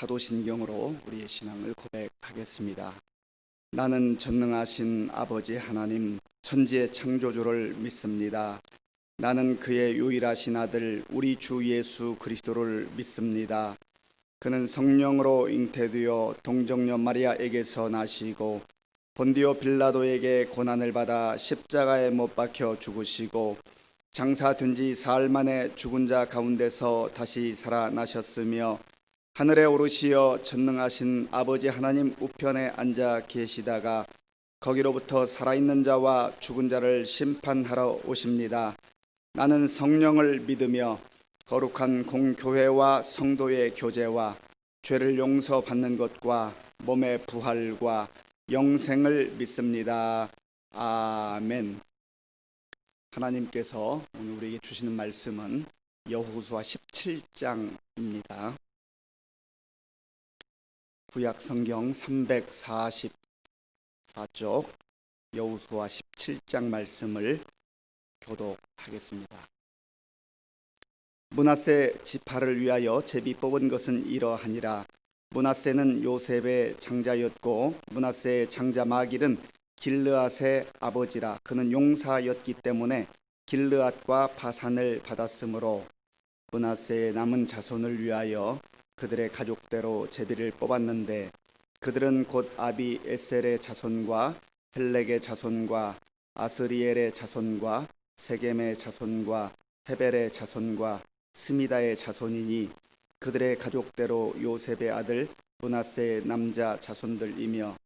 사도신경으로 우리의 신앙을 고백하겠습니다. 나는 전능하신 아버지 하나님 천지의 창조주를 믿습니다. 나는 그의 유일하신 아들 우리 주 예수 그리스도를 믿습니다. 그는 성령으로 잉태되어 동정녀 마리아에게서 나시고 본디오 빌라도에게 고난을 받아 십자가에 못 박혀 죽으시고 장사된 지 사흘 만에 죽은 자 가운데서 다시 살아나셨으며 하늘에 오르시어 전능하신 아버지 하나님 우편에 앉아 계시다가 거기로부터 살아있는 자와 죽은 자를 심판하러 오십니다. 나는 성령을 믿으며 거룩한 공교회와 성도의 교제와 죄를 용서받는 것과 몸의 부활과 영생을 믿습니다. 아멘. 하나님께서 오늘 우리에게 주시는 말씀은 여호수아 17장입니다. 구약 성경 344쪽 여호수아 17장 말씀을 교독하겠습니다. 므낫세 지파를 위하여 제비 뽑은 것은 이러하니라. 므낫세는 요셉의 장자였고 므낫세의 장자 마길은 길르앗의 아버지라. 그는 용사였기 때문에 길르앗과 바산을 받았으므로 므낫세의 남은 자손을 위하여 그들의 가족대로 제비를 뽑았는데 그들은 곧 아비 에셀의 자손과 헬렉의 자손과 아스리엘의 자손과 세겜의 자손과 헤벨의 자손과 스미다의 자손이니 그들의 가족대로 요셉의 아들 므낫세의 남자 자손들이며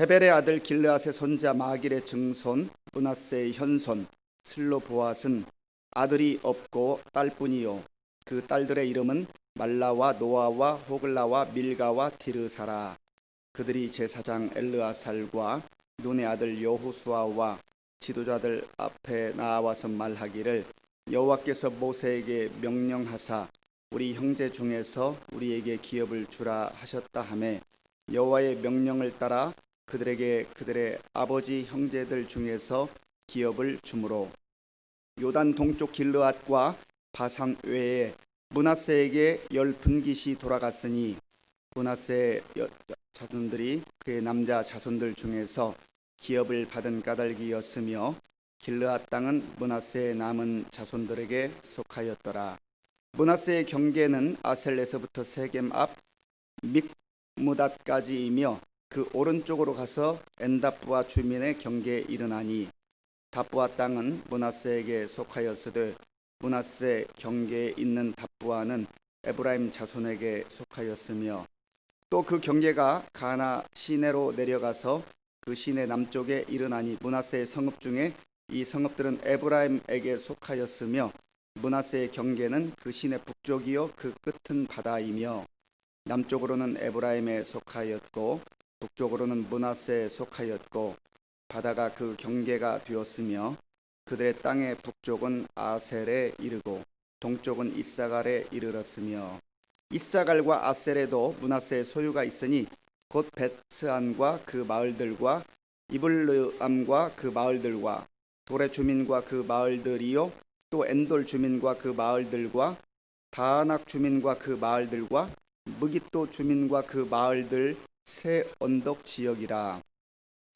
헤벨의 아들 길르앗의 손자 마길의 증손 므낫세의 현손 슬로보앗은 아들이 없고 딸뿐이요 그 딸들의 이름은 말라와 노아와 호글라와 밀가와 디르사라. 그들이 제사장 엘르아살과 눈의 아들 여호수아와 지도자들 앞에 나와서 말하기를 여호와께서 모세에게 명령하사 우리 형제 중에서 우리에게 기업을 주라 하셨다 하매 여호와의 명령을 따라 그들에게 그들의 아버지 형제들 중에서 기업을 주므로 요단 동쪽 길르앗과 바산 외에 므낫세에게 10분깃이 돌아갔으니 므낫세의 자손들이 그의 남자 자손들 중에서 기업을 받은 까닭이었으며 길르앗 땅은 므낫세의 남은 자손들에게 속하였더라. 므낫세의 경계는 아셀에서부터 세겜 앞 믹무닷까지이며 그 오른쪽으로 가서 엔다프와 주민의 경계에 이르나니 다부아 땅은 므낫세에게 속하였으되 므낫세 경계에 있는 다부아는 에브라임 자손에게 속하였으며 또 그 경계가 가나 시내로 내려가서 그 시내 남쪽에 이르나니 므낫세의 성읍 중에 이 성읍들은 에브라임에게 속하였으며 므낫세의 경계는 그 시내 북쪽이요 그 끝은 바다이며 남쪽으로는 에브라임에 속하였고 북쪽으로는 므낫세에 속하였고 바다가 그 경계가 되었으며 그들의 땅의 북쪽은 아셀에 이르고 동쪽은 이사갈에 이르렀으며 이사갈과 아셀에도 므낫세의 소유가 있으니 곧 베스안과 그 마을들과 이블르암과 그 마을들과 돌의 주민과 그 마을들이요 또 엔돌 주민과 그 마을들과 다낙 주민과 그 마을들과 무깃도 주민과 그 마을들 세 언덕 지역이라.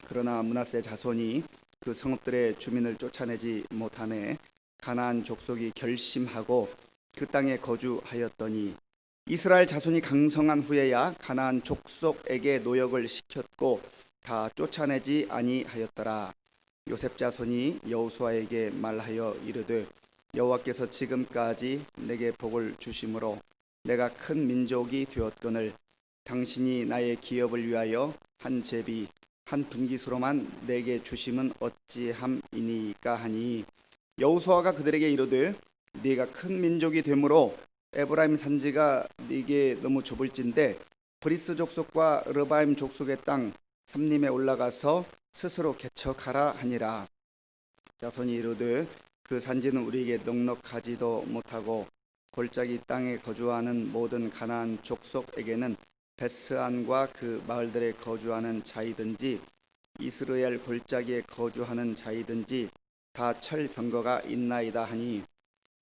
그러나 므낫세 자손이 그 성읍들의 주민을 쫓아내지 못하매 가나안 족속이 결심하고 그 땅에 거주하였더니 이스라엘 자손이 강성한 후에야 가나안 족속에게 노역을 시켰고 다 쫓아내지 아니하였더라. 요셉 자손이 여호수아에게 말하여 이르되 여호와께서 지금까지 내게 복을 주심으로 내가 큰 민족이 되었거늘 당신이 나의 기업을 위하여 한 제비 한 분깃으로만 내게 주심은 어찌함이니까 하니 여호수아가 그들에게 이르되 네가 큰 민족이 되므로 에브라임 산지가 네게 너무 좁을진데 브리스 족속과 르바임 족속의 땅 삼림에 올라가서 스스로 개척하라 하니라. 자손이 이르되 그 산지는 우리에게 넉넉하지도 못하고 골짜기 땅에 거주하는 모든 가나안 족속에게는 베스안과 그 마을들에 거주하는 자이든지 이스라엘 골짜기에 거주하는 자이든지 다 철병거가 있나이다 하니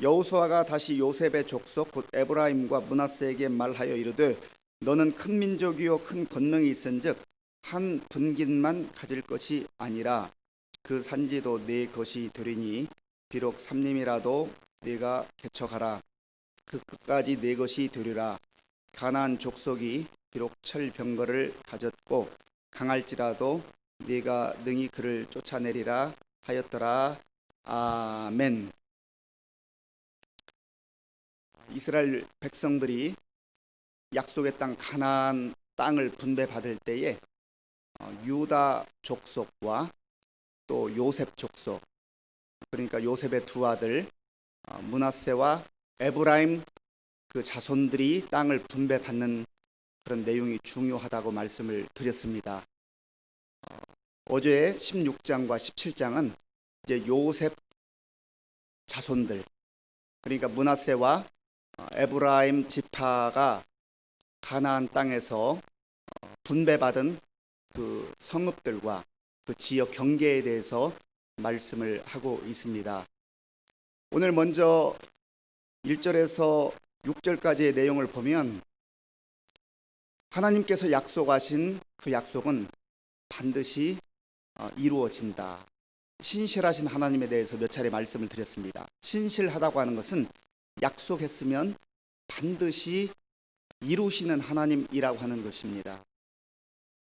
여호수아가 다시 요셉의 족속 곧 에브라임과 므낫세에게 말하여 이르되 너는 큰 민족이요 큰 권능이 있은즉 한 분깃만 가질 것이 아니라 그 산지도 네 것이 되리니 비록 삼림이라도 네가 개척하라. 그 끝까지 네 것이 되리라. 가나안 족속이 비록 철병거를 가졌고 강할지라도 네가 능히 그를 쫓아내리라 하였더라. 아멘. 이스라엘 백성들이 약속의 땅 가나안 땅을 분배받을 때에 유다 족속과 또 요셉 족속, 그러니까 요셉의 두 아들 므낫세와 에브라임 그 자손들이 땅을 분배받는 그런 내용이 중요하다고 말씀을 드렸습니다. 어제 16장과 17장은 이제 요셉 자손들, 그러니까 므낫세와 에브라임 지파가 가나안 땅에서 분배받은 그 성읍들과 그 지역 경계에 대해서 말씀을 하고 있습니다. 오늘 먼저 1절에서 6절까지의 내용을 보면 하나님께서 약속하신 그 약속은 반드시 이루어진다. 신실하신 하나님에 대해서 몇 차례 말씀을 드렸습니다. 신실하다고 하는 것은 약속했으면 반드시 이루시는 하나님이라고 하는 것입니다.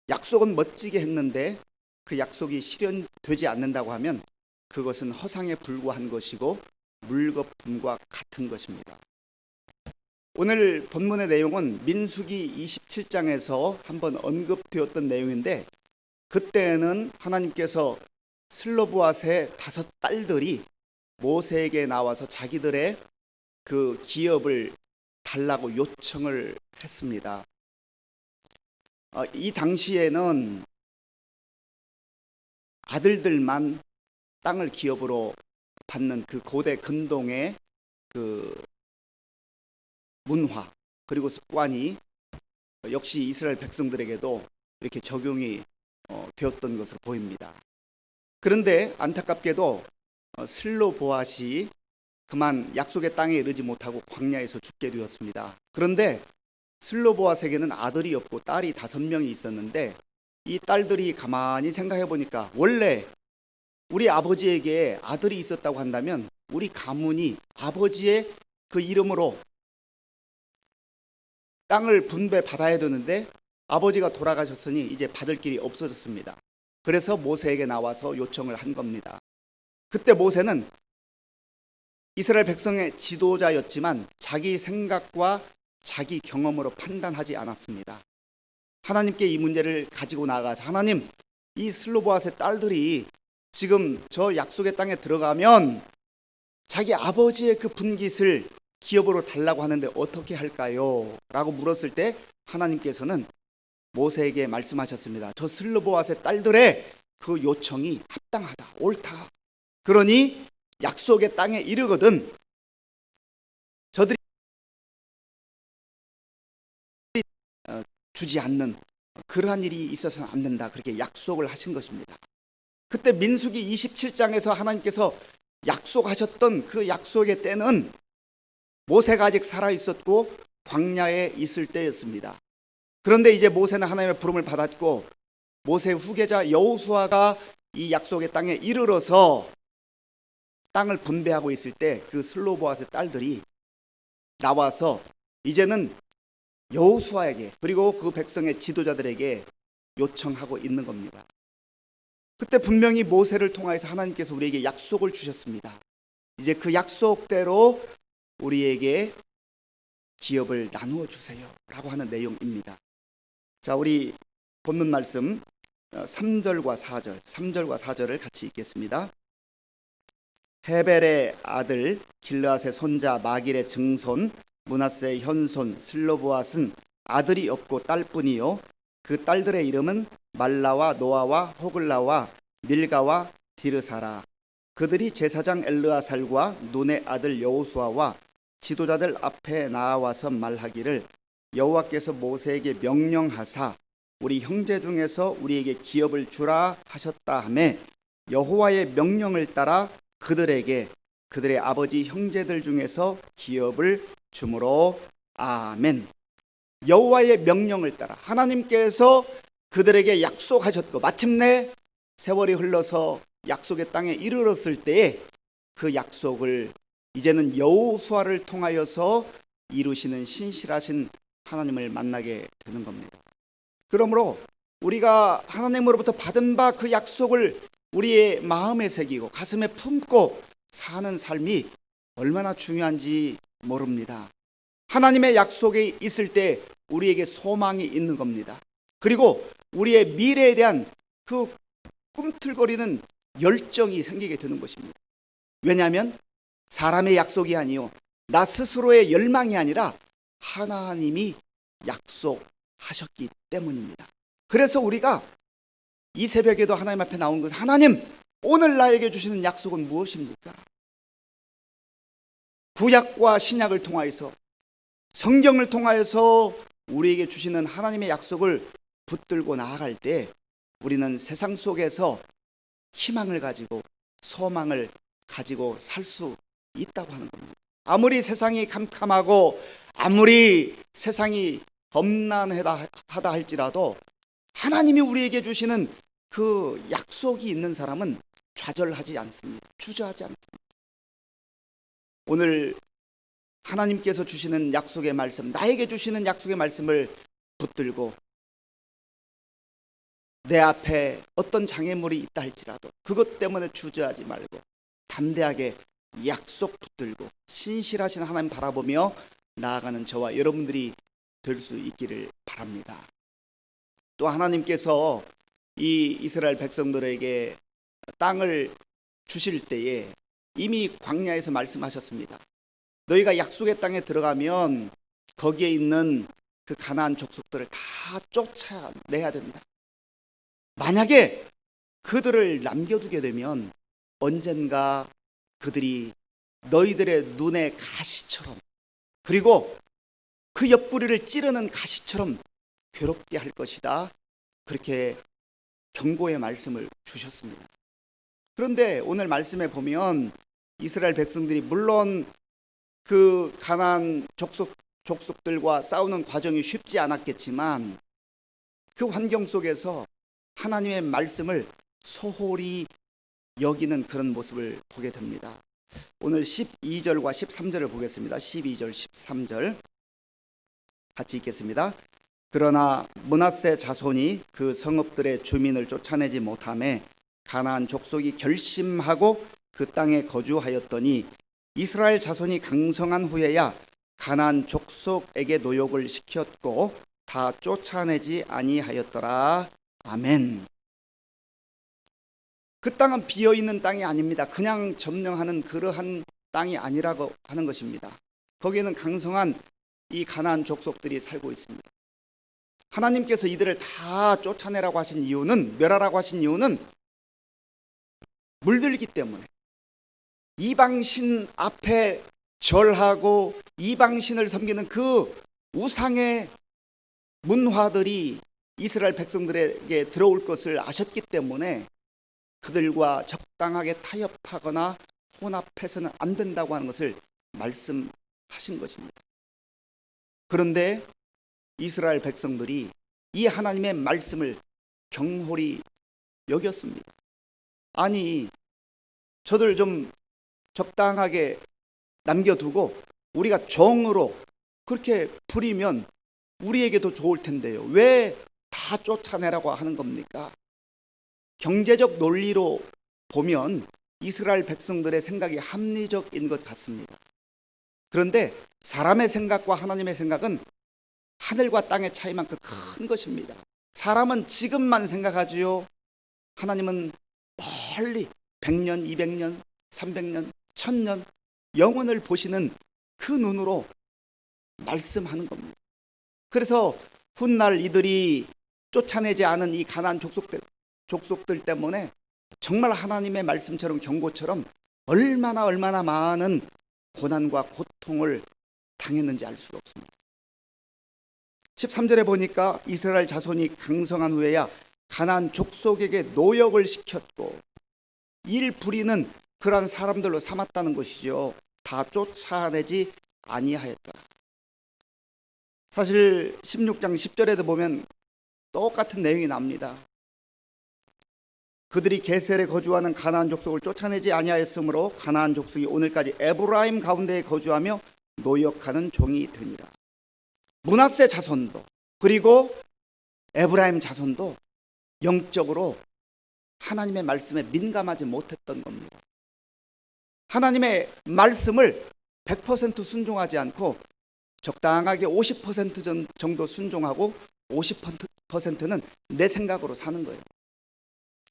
약속은 멋지게 했는데 그 약속이 실현되지 않는다고 하면 그것은 허상에 불과한 것이고 물거품과 같은 것입니다. 오늘 본문의 내용은 민수기 27장에서 한번 언급되었던 내용인데, 그때는 하나님께서 슬로브앗의 5 딸들이 모세에게 나와서 자기들의 그 기업을 달라고 요청을 했습니다. 이 당시에는 아들들만 땅을 기업으로 받는 그 고대 근동의 그 문화 그리고 습관이 역시 이스라엘 백성들에게도 이렇게 적용이 되었던 것으로 보입니다. 그런데 안타깝게도 슬로보앗이 그만 약속의 땅에 이르지 못하고 광야에서 죽게 되었습니다. 그런데 슬로보앗에게는 아들이 없고 딸이 5명이 있었는데, 이 딸들이 가만히 생각해 보니까 원래 우리 아버지에게 아들이 있었다고 한다면 우리 가문이 아버지의 그 이름으로 땅을 분배받아야 되는데 아버지가 돌아가셨으니 이제 받을 길이 없어졌습니다. 그래서 모세에게 나와서 요청을 한 겁니다. 그때 모세는 이스라엘 백성의 지도자였지만 자기 생각과 자기 경험으로 판단하지 않았습니다. 하나님께 이 문제를 가지고 나가서, 하나님, 이 슬로보앗의 딸들이 지금 저 약속의 땅에 들어가면 자기 아버지의 그 분깃을 기업으로 달라고 하는데 어떻게 할까요? 라고 물었을 때 하나님께서는 모세에게 말씀하셨습니다. 저 슬로보앗의 딸들의 그 요청이 합당하다, 옳다. 그러니 약속의 땅에 이르거든 저들이 주지 않는 그러한 일이 있어서는 안 된다. 그렇게 약속을 하신 것입니다. 그때 민수기 27장에서 하나님께서 약속하셨던 그 약속의 때는 모세가 아직 살아있었고 광야에 있을 때였습니다. 그런데 이제 모세는 하나님의 부름을 받았고 모세 후계자 여호수아가 이 약속의 땅에 이르러서 땅을 분배하고 있을 때 그 슬로보앗의 딸들이 나와서 이제는 여호수아에게 그리고 그 백성의 지도자들에게 요청하고 있는 겁니다. 그때 분명히 모세를 통하여서 하나님께서 우리에게 약속을 주셨습니다. 이제 그 약속대로 우리에게 기업을 나누어 주세요 라고 하는 내용입니다. 자, 우리 본문 말씀 3절과 4절을 같이 읽겠습니다. 헤벨의 아들 길르앗의 손자 마길의 증손 므낫세의 현손 슬로보앗은 아들이 없고 딸뿐이요 그 딸들의 이름은 말라와 노아와 호글라와 밀가와 디르사라. 그들이 제사장 엘르아살과 눈의 아들 여호수아와 지도자들 앞에 나와서 말하기를 여호와께서 모세에게 명령하사 우리 형제 중에서 우리에게 기업을 주라 하셨다 하매 여호와의 명령을 따라 그들에게 그들의 아버지 형제들 중에서 기업을 주므로. 아멘. 여호와의 명령을 따라 하나님께서 그들에게 약속하셨고 마침내 세월이 흘러서 약속의 땅에 이르렀을 때에 그 약속을 이제는 여호수아를 통하여서 이루시는 신실하신 하나님을 만나게 되는 겁니다. 그러므로 우리가 하나님으로부터 받은 바 그 약속을 우리의 마음에 새기고 가슴에 품고 사는 삶이 얼마나 중요한지 모릅니다. 하나님의 약속이 있을 때 우리에게 소망이 있는 겁니다. 그리고 우리의 미래에 대한 그 꿈틀거리는 열정이 생기게 되는 것입니다. 왜냐하면 사람의 약속이 아니요 나 스스로의 열망이 아니라 하나님이 약속하셨기 때문입니다. 그래서 우리가 이 새벽에도 하나님 앞에 나온 것은 하나님 오늘 나에게 주시는 약속은 무엇입니까? 구약과 신약을 통하여서 성경을 통하여서 우리에게 주시는 하나님의 약속을 붙들고 나아갈 때 우리는 세상 속에서 희망을 가지고 소망을 가지고 살 수 있다고 하는 겁니다. 아무리 세상이 캄캄하고 아무리 세상이 험난하다 할지라도 하나님이 우리에게 주시는 그 약속이 있는 사람은 좌절하지 않습니다. 주저하지 않습니다. 오늘 하나님께서 주시는 약속의 말씀, 나에게 주시는 약속의 말씀을 붙들고 내 앞에 어떤 장애물이 있다 할지라도 그것 때문에 주저하지 말고 담대하게 약속 붙들고 신실하신 하나님 바라보며 나아가는 저와 여러분들이 될 수 있기를 바랍니다. 또 하나님께서 이 이스라엘 백성들에게 땅을 주실 때에 이미 광야에서 말씀하셨습니다. 너희가 약속의 땅에 들어가면 거기에 있는 그 가나안 족속들을 다 쫓아내야 된다. 만약에 그들을 남겨두게 되면 언젠가 그들이 너희들의 눈의 가시처럼 그리고 그 옆구리를 찌르는 가시처럼 괴롭게 할 것이다. 그렇게 경고의 말씀을 주셨습니다. 그런데 오늘 말씀에 보면 이스라엘 백성들이 물론 그 가나안 족속들과 싸우는 과정이 쉽지 않았겠지만 그 환경 속에서 하나님의 말씀을 소홀히 여기는 그런 모습을 보게 됩니다. 오늘 12절과 13절을 보겠습니다. 12절, 13절 같이 읽겠습니다. 그러나 므낫세 자손이 그 성읍들의 주민을 쫓아내지 못하매 가나안 족속이 결심하고 그 땅에 거주하였더니 이스라엘 자손이 강성한 후에야 가나안 족속에게 노역을 시켰고 다 쫓아내지 아니하였더라. 아멘. 그 땅은 비어있는 땅이 아닙니다. 그냥 점령하는 그러한 땅이 아니라고 하는 것입니다. 거기에는 강성한 이 가나안 족속들이 살고 있습니다. 하나님께서 이들을 다 쫓아내라고 하신 이유는, 멸하라고 하신 이유는 물들기 때문에 이방신 앞에 절하고 이방신을 섬기는 그 우상의 문화들이 이스라엘 백성들에게 들어올 것을 아셨기 때문에 그들과 적당하게 타협하거나 혼합해서는 안 된다고 하는 것을 말씀하신 것입니다. 그런데 이스라엘 백성들이 이 하나님의 말씀을 경홀히 여겼습니다. 아니, 저들 좀 적당하게 남겨두고 우리가 정으로 그렇게 부리면 우리에게도 좋을 텐데요. 왜 다 쫓아내라고 하는 겁니까? 경제적 논리로 보면 이스라엘 백성들의 생각이 합리적인 것 같습니다. 그런데 사람의 생각과 하나님의 생각은 하늘과 땅의 차이만큼 큰 것입니다. 사람은 지금만 생각하지요. 하나님은 멀리 100년, 200년, 300년, 1000년 영원을 보시는 그 눈으로 말씀하는 겁니다. 그래서 훗날 이들이 쫓아내지 않은 이 가나안 족속들 때문에 정말 하나님의 말씀처럼 경고처럼 얼마나 많은 고난과 고통을 당했는지 알 수가 없습니다. 13절에 보니까 이스라엘 자손이 강성한 후에야 가나안 족속에게 노역을 시켰고 일 부리는 그러한 사람들로 삼았다는 것이죠. 다 쫓아내지 아니하였더라. 사실 16장 10절에도 보면 똑같은 내용이 납니다. 그들이 게셀에 거주하는 가나안 족속을 쫓아내지 아니하였으므로 가나안 족속이 오늘까지 에브라임 가운데에 거주하며 노역하는 종이 되니라. 므낫세 자손도 그리고 에브라임 자손도 영적으로 하나님의 말씀에 민감하지 못했던 겁니다. 하나님의 말씀을 100% 순종하지 않고 적당하게 50% 정도 순종하고 50%는 내 생각으로 사는 거예요.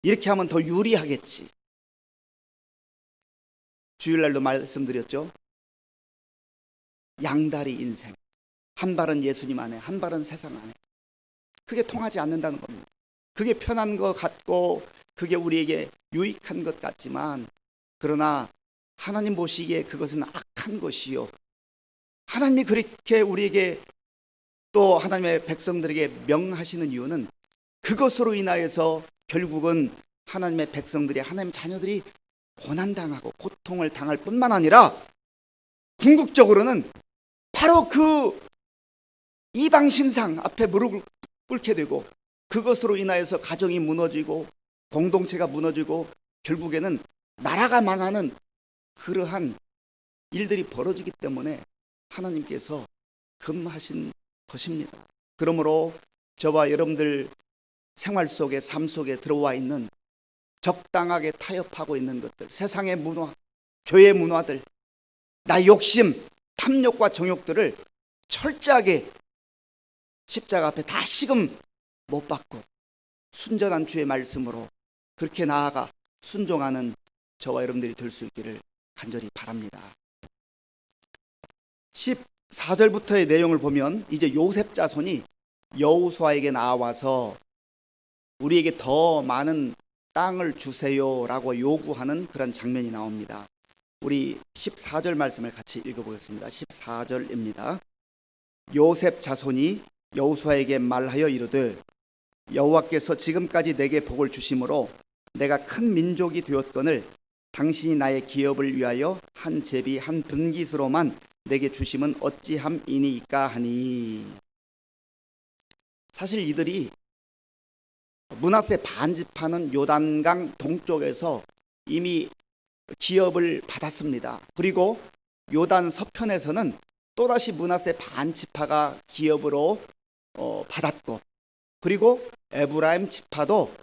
이렇게 하면 더 유리하겠지. 주일날도 말씀드렸죠. 양다리 인생. 한 발은 예수님 안에, 한 발은 세상 안에. 그게 통하지 않는다는 겁니다. 그게 편한 것 같고 그게 우리에게 유익한 것 같지만, 그러나 하나님 보시기에 그것은 악한 것이요, 하나님이 그렇게 우리에게 또 하나님의 백성들에게 명하시는 이유는 그것으로 인하여서 결국은 하나님의 백성들이, 하나님의 자녀들이 고난당하고 고통을 당할 뿐만 아니라 궁극적으로는 바로 그 이방 신상 앞에 무릎을 꿇게 되고 그것으로 인하여서 가정이 무너지고 공동체가 무너지고 결국에는 나라가 망하는 그러한 일들이 벌어지기 때문에 하나님께서 금하신 것입니다. 그러므로 저와 여러분들 생활 속에, 삶 속에 들어와 있는 적당하게 타협하고 있는 것들, 세상의 문화, 교회 문화들, 나 욕심, 탐욕과 정욕들을 철저하게 십자가 앞에 다시금 못 받고 순전한 주의 말씀으로 그렇게 나아가 순종하는 저와 여러분들이 될 수 있기를 간절히 바랍니다. 14절부터의 내용을 보면 이제 요셉 자손이 여호수아에게 나와서 우리에게 더 많은 땅을 주세요라고 요구하는 그런 장면이 나옵니다. 우리 14절 말씀을 같이 읽어보겠습니다. 14절입니다. 요셉 자손이 여호수아에게 말하여 이르되 여호와께서 지금까지 내게 복을 주심으로 내가 큰 민족이 되었거늘 당신이 나의 기업을 위하여 한 제비 한 분깃으로만 내게 주심은 어찌함이니까 하니. 사실 이들이 므낫세 반지파는 요단강 동쪽에서 이미 기업을 받았습니다. 그리고 요단 서편에서는 또다시 므낫세 반지파가 기업으로 받았고, 그리고 에브라임 지파도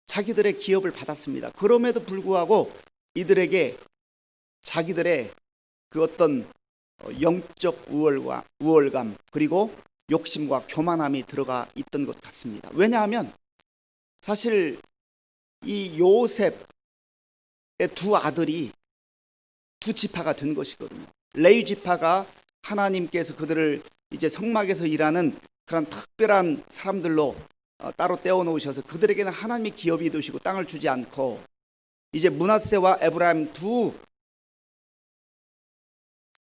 자기들의 기업을 받았습니다. 그럼에도 불구하고 이들에게 자기들의 그 어떤 영적 우월감 그리고 욕심과 교만함이 들어가 있던 것 같습니다. 왜냐하면 사실 이 요셉의 두 아들이 두 지파가 된 것이거든요. 레위 지파가 하나님께서 그들을 이제 성막에서 일하는 그런 특별한 사람들로 따로 떼어 놓으셔서 그들에게는 하나님이 기업이 되시고 땅을 주지 않고, 이제 므낫세와 에브라임 두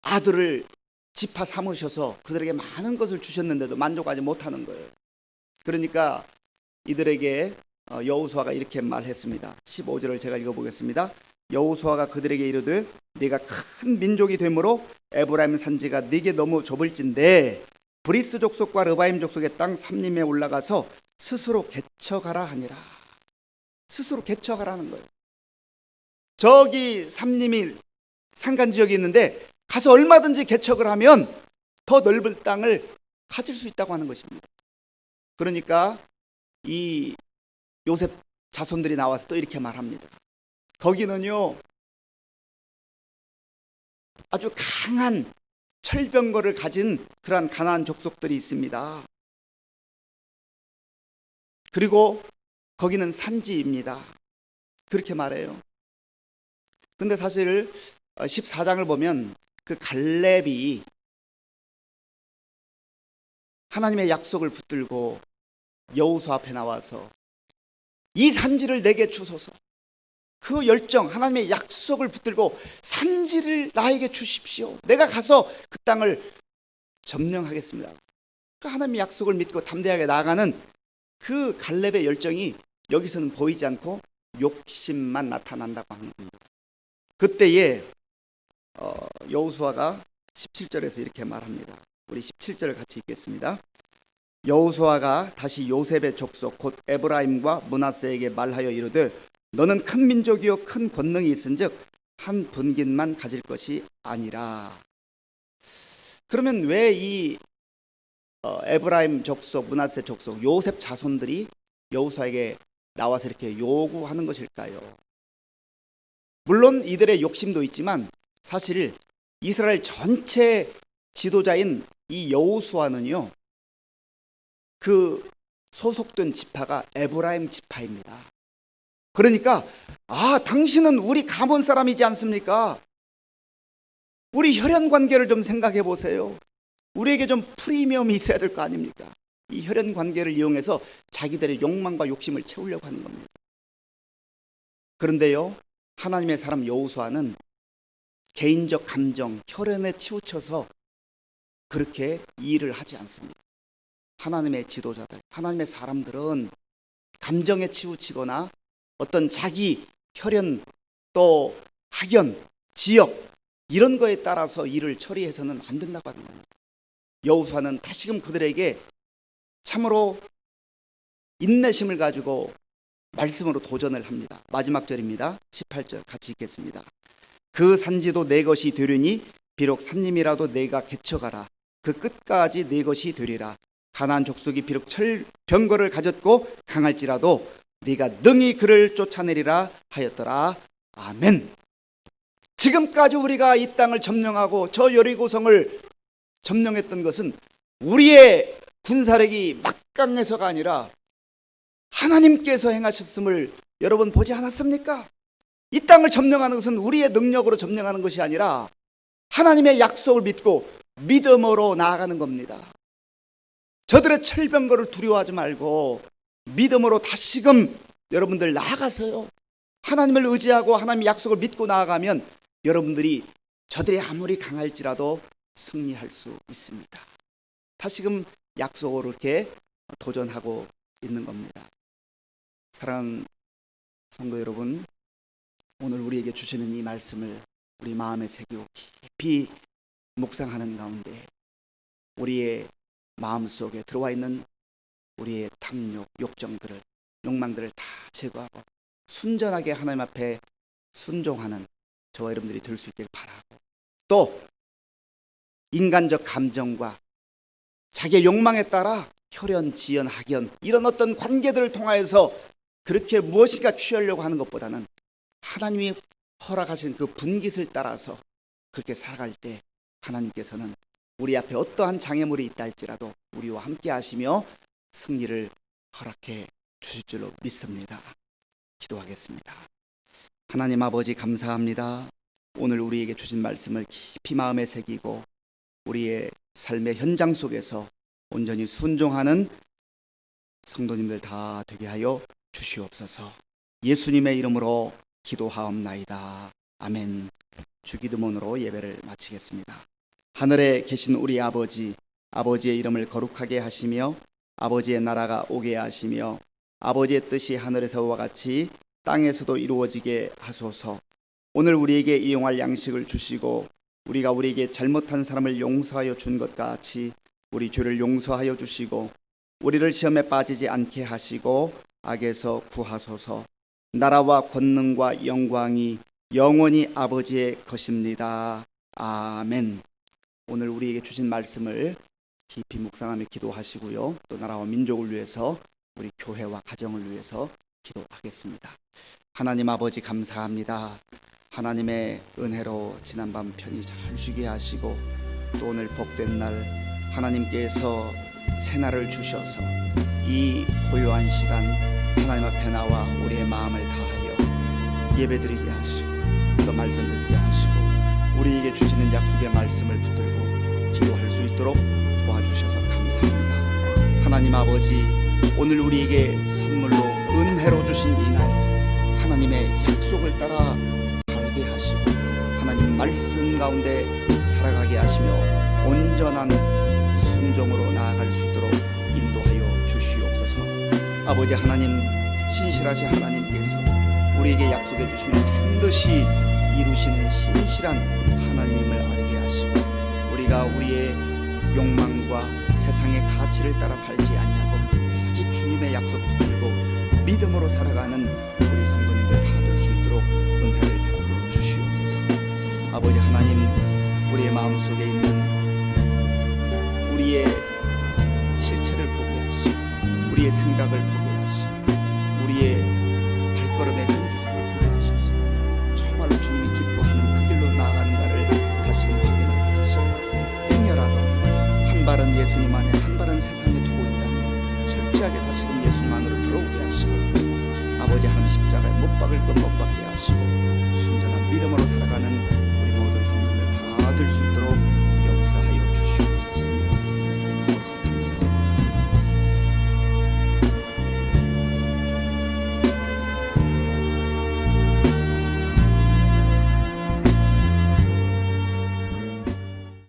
아들을 지파 삼으셔서 그들에게 많은 것을 주셨는데도 만족하지 못하는 거예요. 그러니까 이들에게 여호수아가 이렇게 말했습니다. 15절을 제가 읽어보겠습니다. 여호수아가 그들에게 이르되 네가 큰 민족이 되므로 에브라임 산지가 네게 너무 좁을진데 브리스 족속과 르바임 족속의 땅 삼림에 올라가서 스스로 개척하라 하니라. 스스로 개척하라는 거예요. 저기 삼림이 산간지역이 있는데 가서 얼마든지 개척을 하면 더 넓은 땅을 가질 수 있다고 하는 것입니다. 그러니까 이 요셉 자손들이 나와서 또 이렇게 말합니다. 거기는요 아주 강한 철병거를 가진 그러한 가나안 족속들이 있습니다. 그리고 거기는 산지입니다. 그렇게 말해요. 근데 사실 14장을 보면 그 갈렙이 하나님의 약속을 붙들고 여호수아 앞에 나와서 이 산지를 내게 주소서, 그 열정, 하나님의 약속을 붙들고 산지를 나에게 주십시오. 내가 가서 그 땅을 점령하겠습니다. 그 하나님의 약속을 믿고 담대하게 나아가는 그 갈렙의 열정이 여기서는 보이지 않고 욕심만 나타난다고 하는 겁니다. 그때에 여호수아가 17절에서 이렇게 말합니다. 우리 17절 같이 읽겠습니다. 여호수아가 다시 요셉의 족속 곧 에브라임과 므낫세에게 말하여 이르되 너는 큰 민족이요 큰 권능이 있은즉 한 분깃만 가질 것이 아니라. 그러면 왜 이 에브라임 족속, 므낫세 족속, 요셉 자손들이 여호수아에게 나와서 이렇게 요구하는 것일까요? 물론 이들의 욕심도 있지만 사실 이스라엘 전체 지도자인 이 여호수아는요, 그 소속된 지파가 에브라임 지파입니다. 그러니까 당신은 우리 가문 사람이지 않습니까? 우리 혈연 관계를 좀 생각해 보세요. 우리에게 좀 프리미엄이 있어야 될 거 아닙니까? 이 혈연 관계를 이용해서 자기들의 욕망과 욕심을 채우려고 하는 겁니다. 그런데요, 하나님의 사람 여호수아는 개인적 감정, 혈연에 치우쳐서 그렇게 일을 하지 않습니다. 하나님의 지도자들, 하나님의 사람들은 감정에 치우치거나 어떤 자기 혈연, 또 학연, 지역 이런 거에 따라서 일을 처리해서는 안 된다고 하는 겁니다. 여호수아는 다시금 그들에게 참으로 인내심을 가지고 말씀으로 도전을 합니다. 마지막 절입니다. 18절 같이 읽겠습니다. 그 산지도 내 것이 되려니 비록 산림이라도 내가 개쳐가라. 그 끝까지 내 것이 되리라. 가나안 족속이 비록 병거를 가졌고 강할지라도 네가 능히 그를 쫓아내리라 하였더라. 아멘. 지금까지 우리가 이 땅을 점령하고 저 여리고성을 점령했던 것은 우리의 군사력이 막강해서가 아니라 하나님께서 행하셨음을 여러분 보지 않았습니까? 이 땅을 점령하는 것은 우리의 능력으로 점령하는 것이 아니라 하나님의 약속을 믿고 믿음으로 나아가는 겁니다. 저들의 철병거를 두려워하지 말고 믿음으로 다시금 여러분들 나아가서요, 하나님을 의지하고 하나님의 약속을 믿고 나아가면 여러분들이 저들이 아무리 강할지라도 승리할 수 있습니다. 다시금 약속으로 이렇게 도전하고 있는 겁니다. 사랑하는 성도 여러분, 오늘 우리에게 주시는 이 말씀을 우리 마음에 새기고 깊이 묵상하는 가운데 우리의 마음속에 들어와 있는 우리의 탐욕, 욕정들을, 욕망들을 다 제거하고 순전하게 하나님 앞에 순종하는 저와 여러분들이 될 수 있기를 바라고, 또 인간적 감정과 자기의 욕망에 따라 혈연, 지연, 학연 이런 어떤 관계들을 통하여서 그렇게 무엇인가 취하려고 하는 것보다는 하나님이 허락하신 그 분깃을 따라서 그렇게 살아갈 때 하나님께서는 우리 앞에 어떠한 장애물이 있다 할지라도 우리와 함께 하시며 승리를 허락해 주실 줄로 믿습니다. 기도하겠습니다. 하나님 아버지 감사합니다. 오늘 우리에게 주신 말씀을 깊이 마음에 새기고 우리의 삶의 현장 속에서 온전히 순종하는 성도님들 다 되게 하여 주시옵소서. 예수님의 이름으로 기도하옵나이다. 아멘. 주기도문으로 예배를 마치겠습니다. 하늘에 계신 우리 아버지, 아버지의 이름을 거룩하게 하시며 아버지의 나라가 오게 하시며 아버지의 뜻이 하늘에서와 같이 땅에서도 이루어지게 하소서. 오늘 우리에게 이용할 양식을 주시고 우리가 우리에게 잘못한 사람을 용서하여 준 것 같이 우리 죄를 용서하여 주시고 우리를 시험에 빠지지 않게 하시고 악에서 구하소서. 나라와 권능과 영광이 영원히 아버지의 것입니다. 아멘. 오늘 우리에게 주신 말씀을 깊이 묵상하며 기도하시고요, 또 나라와 민족을 위해서 우리 교회와 가정을 위해서 기도하겠습니다. 하나님 아버지 감사합니다. 하나님의 은혜로 지난밤 편히 잘 쉬게 하시고 또 오늘 복된 날 하나님께서 새날을 주셔서 이 고요한 시간 하나님 앞에 나와 우리의 마음을 다하여 예배드리게 하시고 또 말씀 듣게 하시고 우리에게 주시는 약속의 말씀을 붙들고 기도할 수 있도록 도와주셔서 감사합니다. 하나님 아버지, 오늘 우리에게 선물로 은혜로 주신 이날 하나님의 약속을 따라 살게 하시고 하나님 말씀 가운데 살아가게 하시며 온전한 순종으로 나아갈 수 있도록 인도하여 주시옵소서. 아버지 하나님, 신실하신 하나님께서 우리에게 약속해 주시면 반드시 이루시는 신실한 하나님을 알게 하시고 우리가 우리의 욕망과 세상의 가치를 따라 살지 아니하고 오직 주님의 약속 붙들고 믿음으로 살아가는 우리 성도님들 다 될 수 있도록 은혜를 베풀어 주시옵소서. 아버지 하나님, 우리의 마음속에 있는 우리의 실체를 보게 하시고 우리의 생각을 보게 하시고 우리의 발걸음의 현주소를 보게 하셔서 정말로 주님이 기뻐하는 그 길로 나아가는가를 다시금 확인하게 하시고 행여라도 한 발은 예수님 안에 한 발은 세상에 두고 있다면 철저하게 다시금 예수님 안으로 들어오게 하시고 아버지 하나님 십자가에 못 박을 것 못 박게 하시고 순전한 믿음으로 살아가는 우리 모든 성도들 다 될 수 있도록